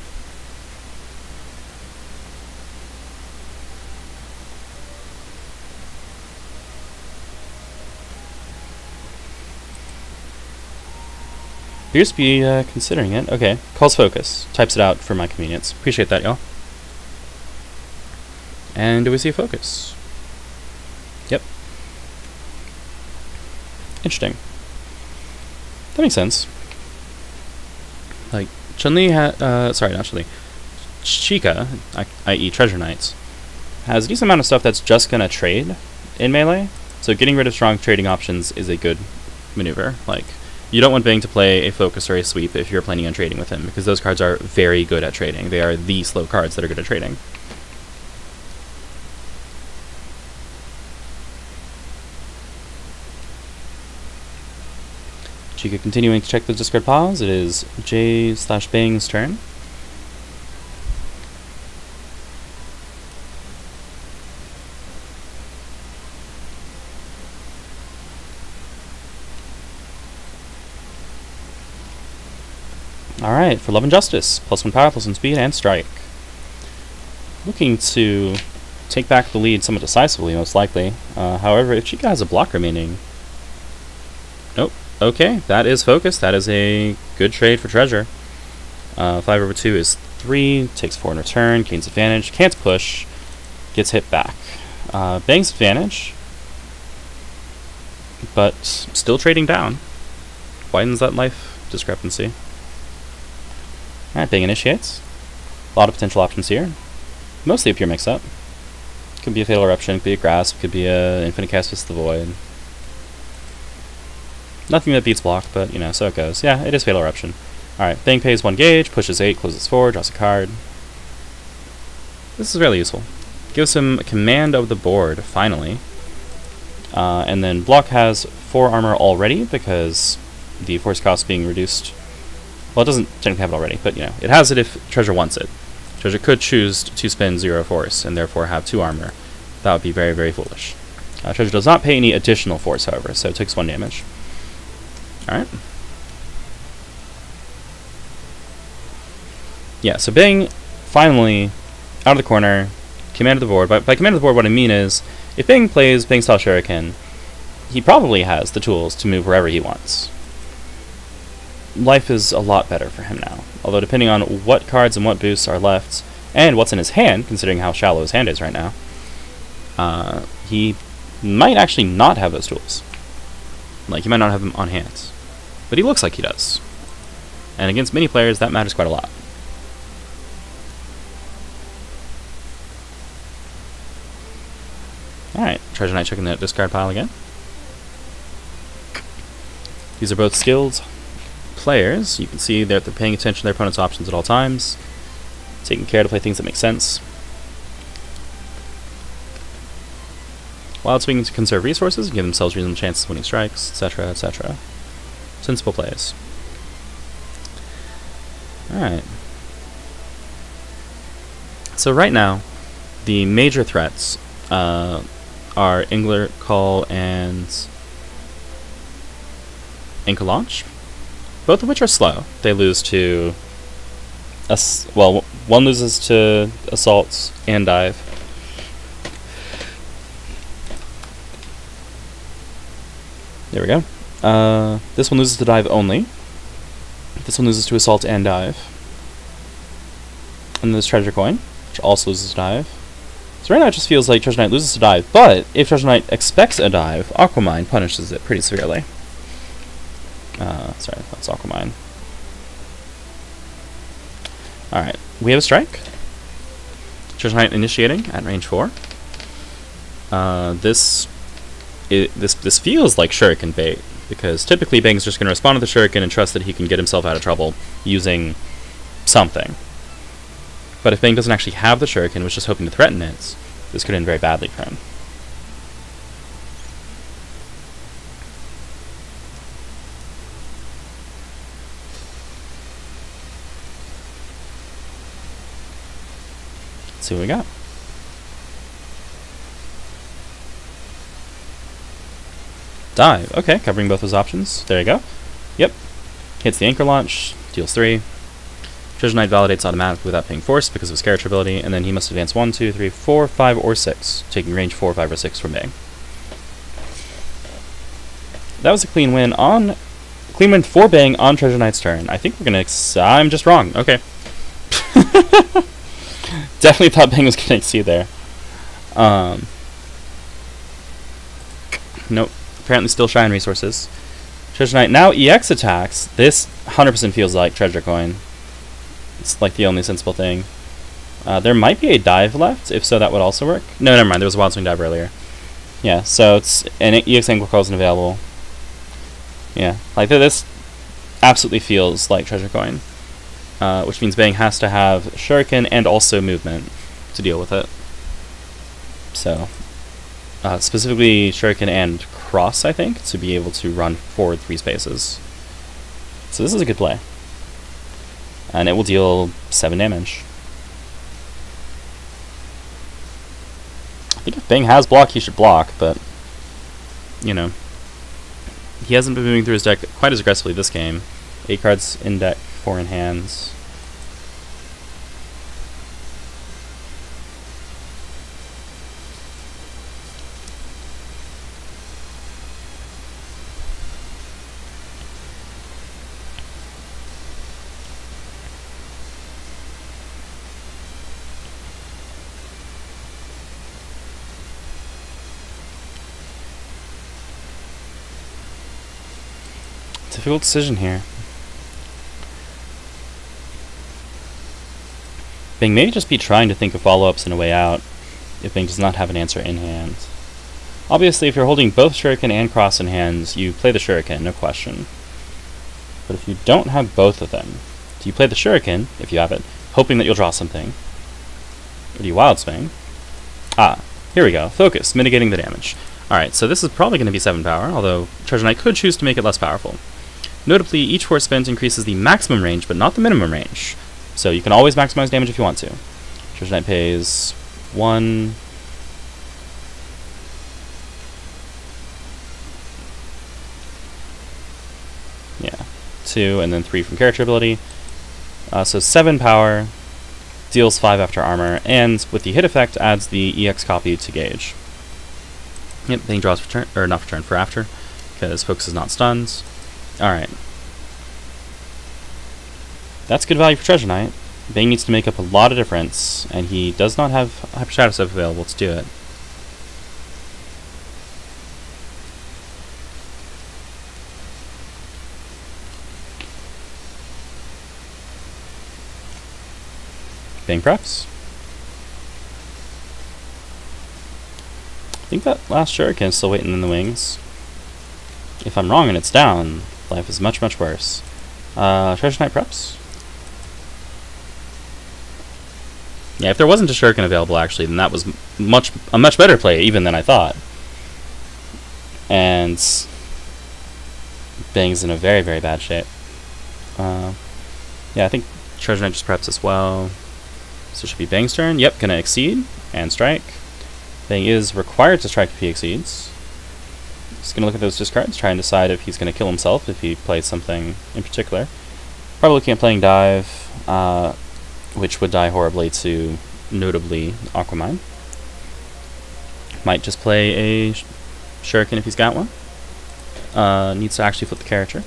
Appears to be considering it. Okay, calls focus. Types it out for my convenience. Appreciate that, y'all. And do we see a focus? Yep. Interesting. That makes sense. Like, Chun-Li sorry, not Chun-Li. Chykka, i.e. Treasure Knights, has a decent amount of stuff that's just gonna trade in melee, so getting rid of strong trading options is a good maneuver. Like, you don't want Bang to play a focus or a sweep if you're planning on trading with him, because those cards are very good at trading. They are the slow cards that are good at trading. Chykka continuing to check the discard piles. It is J/Bang's turn. Alright, for Love and Justice. +1 power, +1 speed, and strike. Looking to take back the lead somewhat decisively, most likely. However, if Chykka has a block remaining... Nope. Okay, that is focus. That is a good trade for Treasure. 5/2 is 3, takes 4 in return, gains advantage, can't push, gets hit back. Bang's advantage, but still trading down. Widens that life discrepancy. Alright, Bang initiates. A lot of potential options here. Mostly a pure mix-up. Could be a Fatal Eruption, could be a Grasp, could be a Infinite Cast Fist of the Void. Nothing that beats block, but, you know, so it goes. Yeah, it is Fatal Eruption. Alright, Bang pays 1 gauge, pushes 8, closes 4, draws a card. This is really useful. Gives him command of the board, finally. And then block has 4 armor already, because the force cost being reduced. Well, it doesn't technically have it already, but you know, it has it if Treasure wants it. Treasure could choose to spend 0 force, and therefore have 2 armor. That would be very, very foolish. Treasure does not pay any additional force, however, so it takes 1 damage. Alright. Yeah, so Bing, finally, out of the corner, command of the board. By command of the board, what I mean is, if Bing plays Bing-style Shuriken, he probably has the tools to move wherever he wants. Life is a lot better for him now, although depending on what cards and what boosts are left, and what's in his hand, considering how shallow his hand is right now, he might actually not have those tools. Like, he might not have them on hand. But he looks like he does. And against many players, that matters quite a lot. Alright, Treasure Knight checking that discard pile again. These are both skilled players. You can see they're paying attention to their opponent's options at all times, taking care to play things that make sense. While it's being to conserve resources and give themselves reasonable chances of winning strikes, etc., etc. Sensible plays. Alright. So right now, the major threats are Angler Call and Ankle Launch, both of which are slow. They lose to... well, one loses to Assault and Dive. There we go. This one loses to Dive only. This one loses to Assault and Dive. And then there's Treasure Coin, which also loses to Dive. So right now it just feels like Treasure Knight loses to Dive, but if Treasure Knight expects a Dive, Aquamine punishes it pretty severely. Sorry, that's Aquamine. Alright, we have a strike. Treasure Knight initiating at range 4. This feels like Shuriken bait, because typically Bang's just going to respond to the Shuriken and trust that he can get himself out of trouble using something. But if Bang doesn't actually have the Shuriken, was just hoping to threaten it, this could end very badly for him. Let's see what we got. Dive. Okay, covering both those options. There you go. Yep. Hits the Anchor Launch, deals 3. Treasure Knight validates automatically without paying force because of his character ability, and then he must advance 1, 2, 3, 4, 5, or 6, taking range 4, 5, or 6 from Bang. That was a clean win for Bang on Treasure Knight's turn. I think we're gonna. I'm just wrong. Okay. Definitely thought Bang was gonna exceed there. Nope. Apparently still shy on resources. Treasure Knight now EX attacks. This 100% feels like Treasure Coin. It's like the only sensible thing. There might be a dive left. If so, that would also work. No, never mind. There was a Wild Swing dive earlier. Yeah, so it's an EX Angle Call isn't available. Yeah, like this absolutely feels like Treasure Coin. Which means Bang has to have Shuriken and also movement to deal with it. So, specifically Shuriken and Cross, I think, to be able to run forward 3 spaces. So this is a good play. And it will deal 7 damage. I think if Bang has block, he should block, but, you know, he hasn't been moving through his deck quite as aggressively this game. 8 cards in deck, 4 in hands. Difficult decision here. Bang may just be trying to think of follow-ups and a way out if Bang does not have an answer in hand. Obviously, if you're holding both Shuriken and Cross in hands, you play the Shuriken, no question. But if you don't have both of them, do you play the Shuriken, if you have it, hoping that you'll draw something? Or do you Wild Swing? Ah, here we go. Focus, mitigating the damage. Alright, so this is probably going to be 7 power, although Treasure Knight could choose to make it less powerful. Notably, each 4 spins increases the maximum range, but not the minimum range. So you can always maximize damage if you want to. Treasure Knight pays 1... yeah, 2, and then 3 from character ability. So 7 power, deals 5 after armor, and with the hit effect adds the EX copy to gauge. Yep, Bang draws for turn, or not for turn, for after, because Focus is not stunned. Alright. That's good value for Treasure Knight. Bang needs to make up a lot of difference, and he does not have Hyper Shadow Step available to do it. Bang preps. I think that last Shuriken is still waiting in the wings. If I'm wrong and it's down, life is much, much worse. Treasure Knight preps. Yeah, if there wasn't a Shuriken available, actually, then that was a much better play, even than I thought. And Bang's in a very, very bad shape. Yeah, I think Treasure Knight just preps as well. So it should be Bang's turn. Yep, gonna exceed and strike. Bang is required to strike if he exceeds. He's gonna look at those discards, try and decide if he's gonna kill himself if he plays something in particular. Probably looking at playing Dive, which would die horribly to, notably, Aquamine. Might just play a Shuriken if he's got one. Needs to actually flip the character.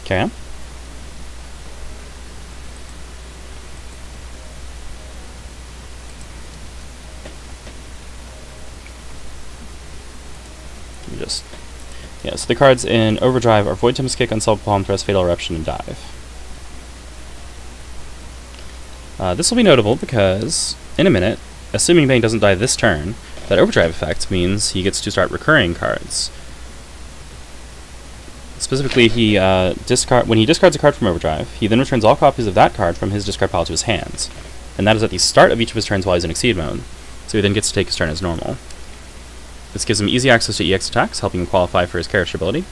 Carry on. Yeah, so the cards in Overdrive are Void Tempest Kick, Unsolved Palm Thrust, Fatal Eruption, and Dive. This will be notable because, in a minute, assuming Bang doesn't die this turn, that Overdrive effect means he gets to start recurring cards. Specifically, when he discards a card from Overdrive, he then returns all copies of that card from his discard pile to his hand. And that is at the start of each of his turns while he's in Exceed mode, so he then gets to take his turn as normal. This gives him easy access to EX attacks, helping him qualify for his character ability,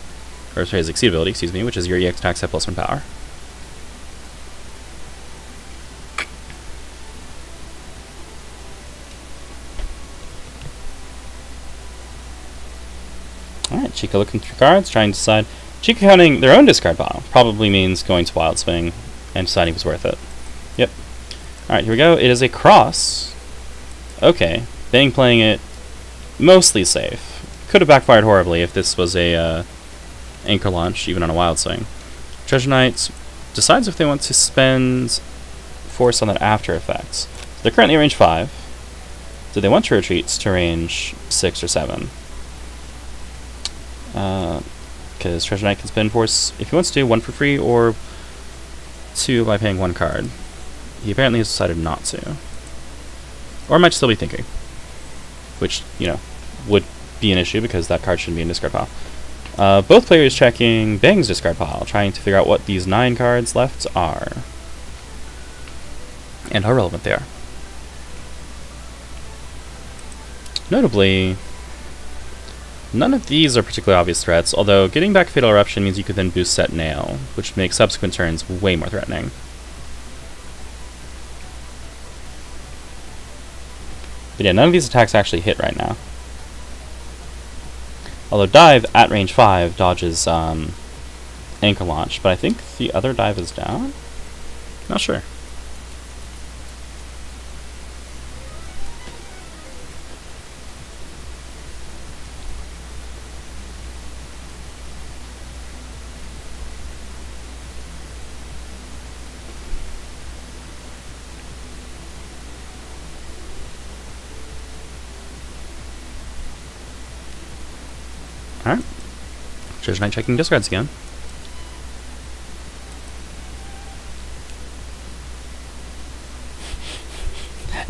or sorry, his Exceed ability, excuse me, which is your EX attacks at +1 power. Alright, Chykka looking through cards, trying to decide. Chykka counting their own discard pile probably means going to Wild Swing and deciding it was worth it. Yep. Alright, here we go. It is a cross. Okay. Bang playing it mostly safe. Could have backfired horribly if this was a anchor launch, even on a Wild Swing. Treasure Knight decides if they want to spend Force on that after effect. So they're currently at range 5. Do they want to retreat to range 6 or 7? Because Treasure Knight can spend Force if he wants to, 1 for free, or 2 by paying 1 card. He apparently has decided not to. Or might still be thinking. Which, you know, would be an issue because that card shouldn't be in discard pile. Both players checking Bang's discard pile, trying to figure out what these 9 cards left are. And how relevant they are. Notably, none of these are particularly obvious threats, although getting back Fatal Eruption means you could then boost Set Nail, which makes subsequent turns way more threatening. But yeah, none of these attacks actually hit right now. Although Dive at range 5 dodges Anchor Launch, but I think the other Dive is down? Not sure. Alright. Treasure Knight checking discards again.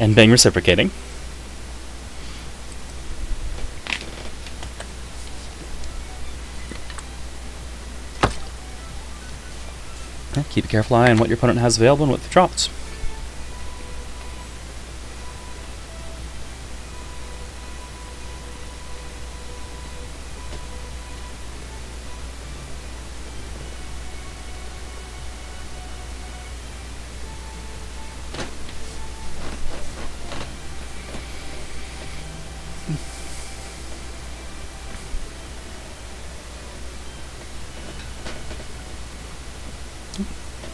And Bang reciprocating. Keep a careful eye on what your opponent has available and what they've dropped.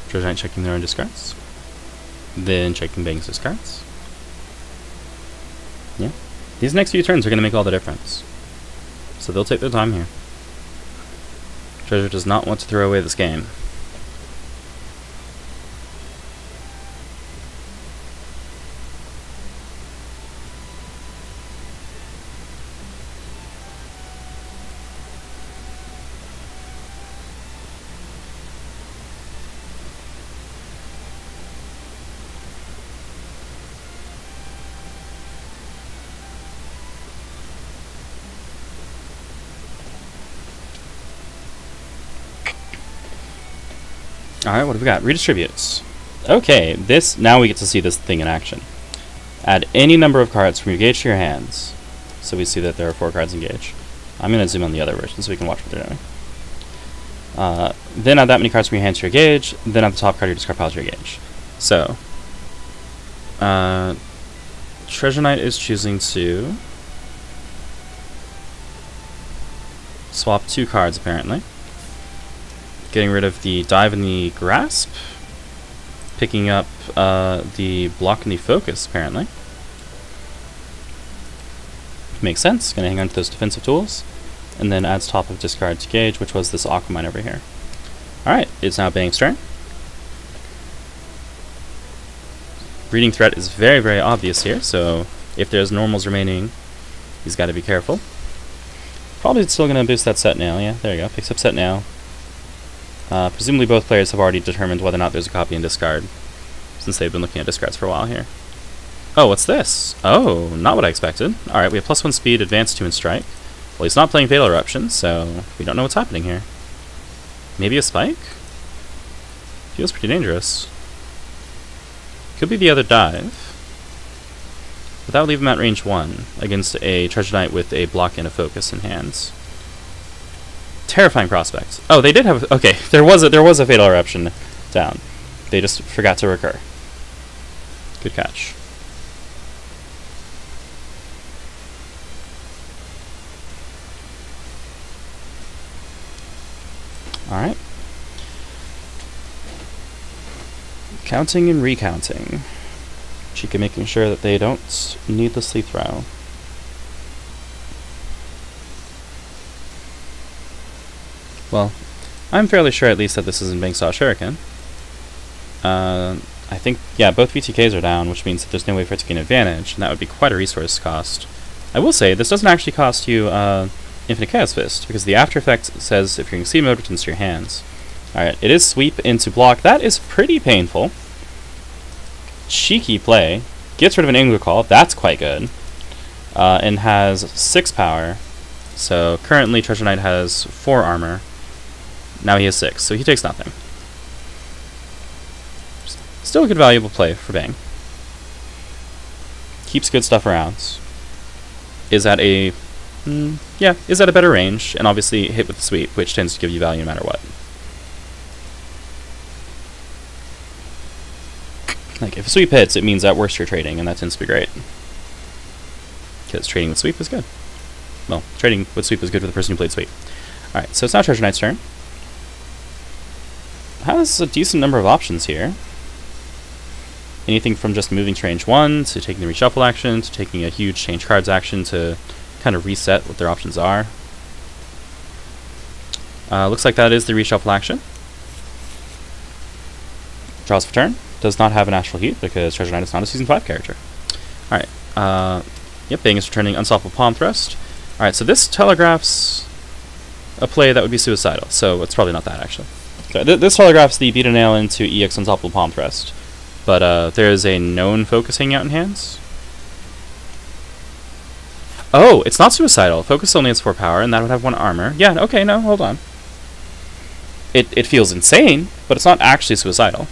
Treasure Knight checking their own discards. Then checking Bang's discards. Yeah. These next few turns are going to make all the difference. So they'll take their time here. Treasure does not want to throw away this game. Alright, what have we got? Redistributes. Okay, now we get to see this thing in action. Add any number of cards from your gauge to your hands. So we see that there are 4 cards in gauge. I'm going to zoom on the other version so we can watch what they're doing. Then add that many cards from your hands to your gauge, then add the top card of your discard pile to your gauge. So, Treasure Knight is choosing to swap 2 cards, apparently. Getting rid of the Dive and the Grasp. Picking up the Block and the Focus, apparently. Makes sense. Gonna hang on to those defensive tools. And then adds top of discard to gauge, which was this Aquamine over here. Alright, it's now Bang's turn. Breeding Threat is very, very obvious here, so if there's normals remaining, he's got to be careful. Probably still gonna boost that Set Nail, yeah, there you go. Picks up Set Nail. Presumably both players have already determined whether or not there's a copy in discard, since they've been looking at discards for a while here. Oh, what's this? Oh, not what I expected. Alright, we have +1 speed, advance 2 and strike. Well, he's not playing Fatal Eruption, so we don't know what's happening here. Maybe a spike? Feels pretty dangerous. Could be the other dive. But that would leave him at range 1 against a Treasure Knight with a block and a focus in hands. Terrifying prospect. Oh, they did have... Okay, there was a Fatal Eruption down. They just forgot to recur. Good catch. Alright. Counting and recounting. Chykka making sure that they don't needlessly throw. Well, I'm fairly sure at least that this isn't Bang's Shuriken. I think, yeah, both VTKs are down, which means that there's no way for it to gain advantage, and that would be quite a resource cost. I will say, this doesn't actually cost you Infinite Chaos Fist, because the after effect says if you're in C mode, returns to your hands. Alright, it is sweep into block. That is pretty painful. Cheeky play. Gets rid of an Angler Call. That's quite good. And has 6 power. So currently Treasure Knight has 4 armor. Now he has 6, so he takes nothing. Still a good valuable play for Bang. Keeps good stuff around. Is at a... yeah, is at a better range, and obviously hit with the sweep, which tends to give you value no matter what. Like, if a sweep hits, it means at worst you're trading, and that tends to be great. Because trading with sweep is good. Well, trading with sweep is good for the person who played sweep. Alright, so it's now Treasure Knight's turn. Has a decent number of options here. Anything from just moving to range 1, to taking the reshuffle action, to taking a huge change cards action to kind of reset what their options are. Looks like that is the reshuffle action. Draws for turn. Does not have an Astral Heat because Treasure Knight is not a Season 5 character. Alright. Yep, Bang is returning Unstoppable Palm Thrust. Alright, so this telegraphs a play that would be suicidal, so it's probably not that, actually. So this telegraphs the Beat a Nail into EX Unstoppable Palm Thrust, but there is a known focus hanging out in hands. Oh, it's not suicidal. Focus only has 4 power, and that would have 1 armor. Yeah, okay, no, hold on. It feels insane, but it's not actually suicidal.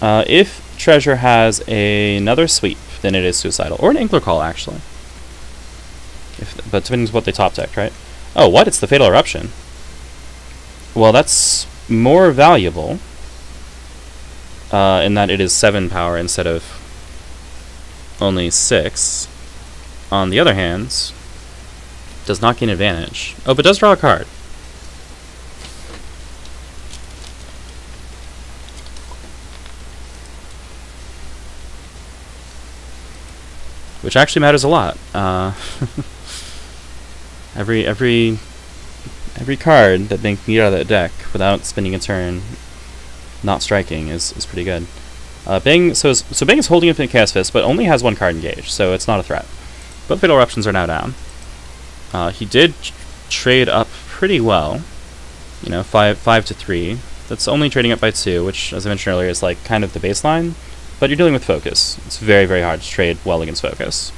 If treasure has another sweep, then it is suicidal. Or an Inkler Call, actually. But depending on what they top decked, right? Oh, what? It's the Fatal Eruption. Well, that's more valuable in that it is 7 power instead of only 6. On the other hand, does not gain advantage. Oh, but does draw a card. Which actually matters a lot. Every card that they can get out of that deck without spending a turn not striking is pretty good. Bing is holding Infinite Chaos Fist, but only has 1 card engaged, so it's not a threat. Both Fatal Eruptions are now down. He did trade up pretty well. You know, 5 to 3. That's only trading up by 2, which, as I mentioned earlier, is like kind of the baseline. But you're dealing with focus. It's very, very hard to trade well against focus.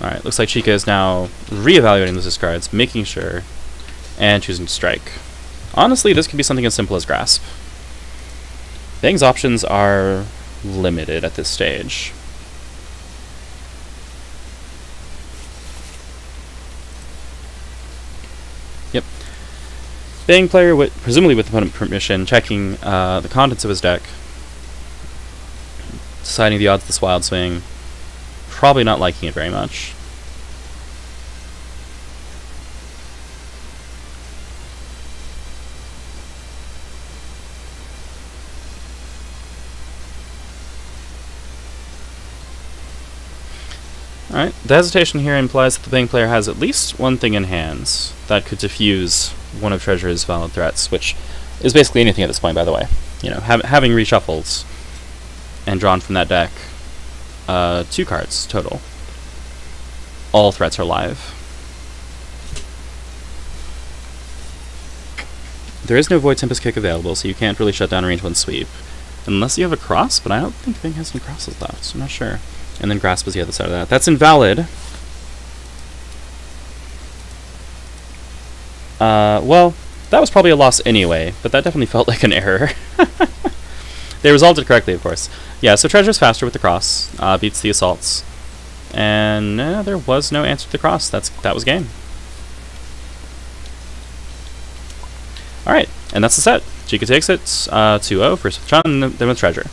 Alright, looks like Chykka is now re-evaluating those discards, making sure, and choosing to strike. Honestly, this could be something as simple as Grasp. Bang's options are limited at this stage. Yep. Bang player, presumably with opponent permission, checking the contents of his deck, deciding the odds of this Wild Swing, probably not liking it very much. Alright, the hesitation here implies that the Bang player has at least one thing in hands that could diffuse one of Treasure's valid threats, which is basically anything at this point, by the way. You know, having reshuffles and drawn from that deck 2 cards total. All threats are live. There is no Void Tempest Kick available, so you can't really shut down a range 1 sweep. Unless you have a cross, but I don't think Bang has any crosses left, so I'm not sure. And then Grasp is the other side of that. That's invalid. Well, that was probably a loss anyway, but that definitely felt like an error. They resolved it correctly, of course. Yeah, so Treasure's faster with the cross, beats the assaults. And there was no answer to the cross. That was game. Alright, and that's the set. Chykka takes it 2-0 first with Chun, then with Treasure.